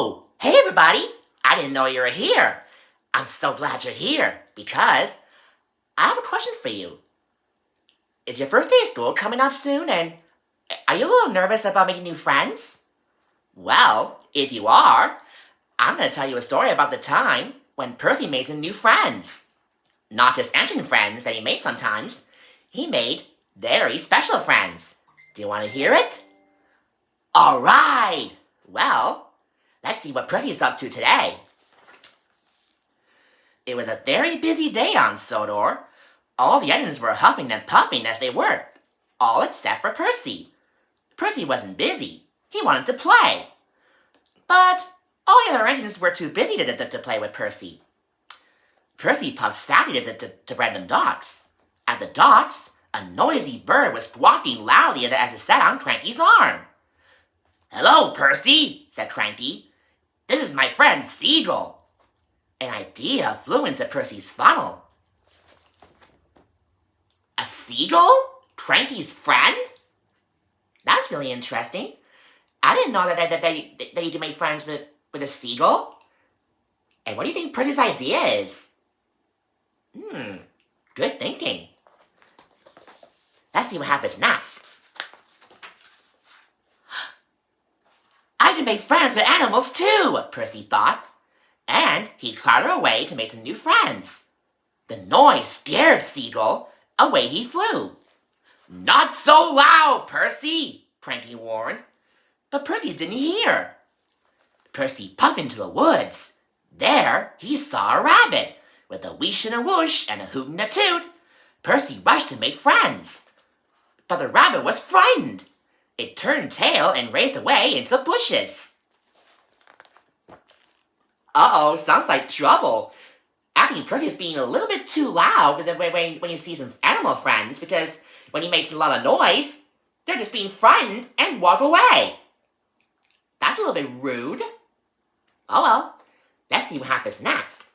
Oh, hey everybody! I didn't know you were here. I'm so glad you're here because I have a question for you. Is your first day of school coming up soon and are you a little nervous about making new friends? Well, if you are, I'm going to tell you a story about the time when Percy made some new friends. Not just ancient friends that he made sometimes, he made very special friends. Do you want to hear it? Alright! Well, let's see what Percy is up to today. It was a very busy day on Sodor. All the engines were huffing and puffing as they worked, all except for Percy. Percy wasn't busy. He wanted to play. But all the other engines were too busy to play with Percy. Percy puffed sadly to random docks. At the docks, a noisy bird was squawking loudly as it sat on Cranky's arm. "Hello, Percy," said Cranky. "This is my friend Seagull." An idea flew into Percy's funnel. A seagull? Cranky's friend? That's really interesting. I didn't know that you could make friends with a seagull. And what do you think Percy's idea is? Good thinking. Let's see what happens next. I can make friends with animals too, Percy thought. And he clattered away to make some new friends. The noise scared Seagull. Away he flew. "Not so loud, Percy," Cranky warned. But Percy didn't hear. Percy puffed into the woods. There he saw a rabbit. With a wheesh and a whoosh and a hoot and a toot, Percy rushed to make friends. But the rabbit was frightened. It turned tail and raced away into the bushes. Uh-oh, sounds like trouble. I think Percy's being a little bit too loud when he sees some animal friends, because when he makes a lot of noise, they're just being frightened and walk away. That's a little bit rude. Oh well, let's see what happens next.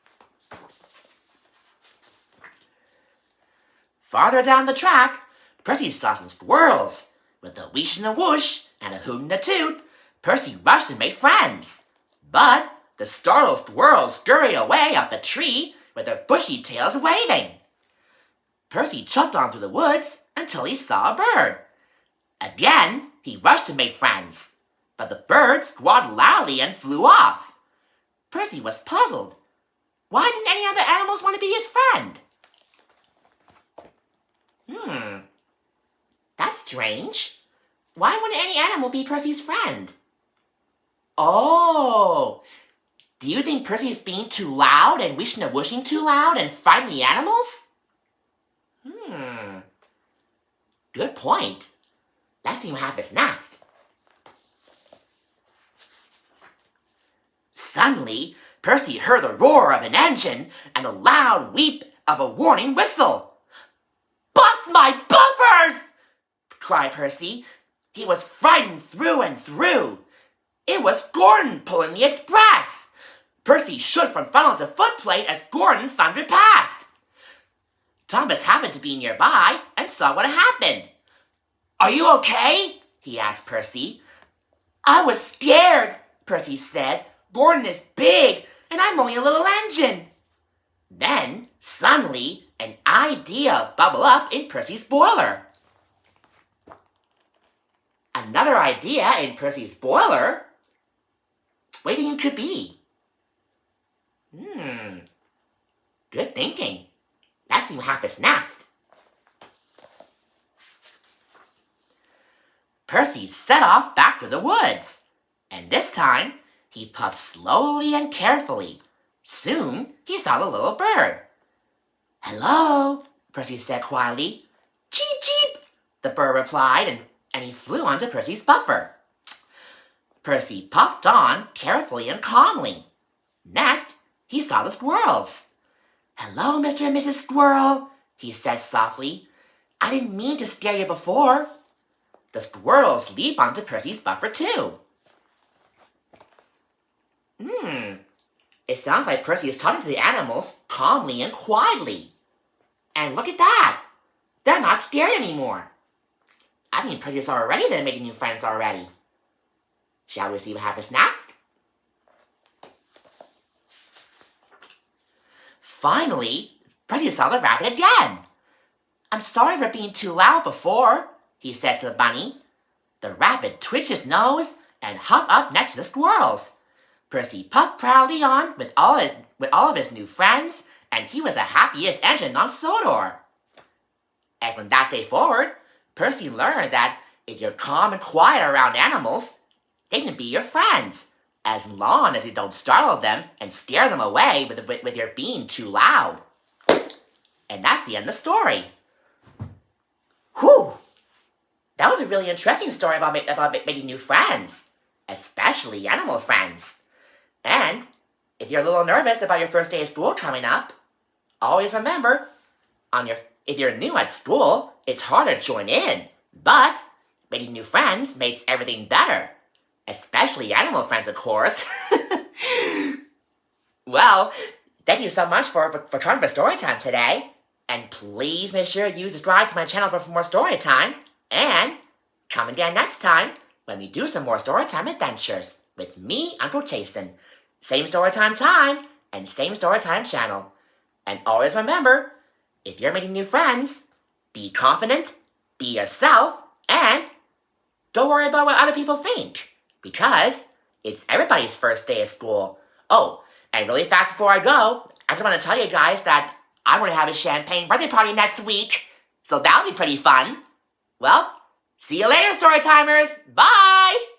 Farther down the track, Percy saw some squirrels. With a wheesh and a whoosh and a hoot and a toot, Percy rushed to make friends. But the startled squirrels scurried away up a tree with their bushy tails waving. Percy chucked on through the woods until he saw a bird. Again, he rushed to make friends, but the bird squawked loudly and flew off. Percy was puzzled. Why didn't any other animals want to be his friend? That's strange. Why wouldn't any animal be Percy's friend? Oh, do you think Percy's being too loud and wheeshing and whooshing too loud and frightening the animals? Good point. Let's see what happens next. Suddenly, Percy heard the roar of an engine and a loud weep of a warning whistle. "Bust my buffers!" cried Percy. He was frightened through and through. It was Gordon pulling the express. Percy shook from funnel to footplate as Gordon thundered past. Thomas happened to be nearby and saw what had happened. "Are you okay?" he asked Percy. "I was scared," Percy said. "Gordon is big and I'm only a little engine." Then, suddenly, an idea bubbled up in Percy's boiler. Another idea in Percy's boiler? What do you think it could be? Good thinking. Let's see what happens next. Percy set off back through the woods, and this time he puffed slowly and carefully. Soon he saw the little bird. "Hello," Percy said quietly. "Cheep, cheep," the bird replied, and he flew onto Percy's buffer. Percy puffed on carefully and calmly. Next, he saw the squirrels. "Hello, Mr. and Mrs. Squirrel," he said softly. "I didn't mean to scare you before." The squirrels leaped onto Percy's buffer too. It sounds like Percy is talking to the animals calmly and quietly. And look at that! They're not scared anymore. I think Percy's already there making new friends already. Shall we see what happens next? Finally, Percy saw the rabbit again. "I'm sorry for being too loud before," he said to the bunny. The rabbit twitched his nose and hopped up next to the squirrels. Percy puffed proudly on with all of his new friends, and he was the happiest engine on Sodor. And from that day forward, Percy learned that if you're calm and quiet around animals, they can be your friends, as long as you don't startle them and scare them away with your being too loud. And that's the end of the story. Whew! That was a really interesting story about making new friends, especially animal friends. And if you're a little nervous about your first day of school coming up, always remember, if you're new at school, it's hard to join in, but making new friends makes everything better, especially animal friends, of course. Well, thank you so much for coming for story time today, and please make sure you subscribe to my channel for more story time, and come again next time when we do some more story time adventures with me, Uncle Jason. Same story time and same story time channel. And always remember, if you're making new friends, be confident, be yourself, and don't worry about what other people think, because it's everybody's first day of school. Oh, and really fast before I go, I just want to tell you guys that I'm going to have a champagne birthday party next week, so that'll be pretty fun. Well, see you later, Storytimers. Bye!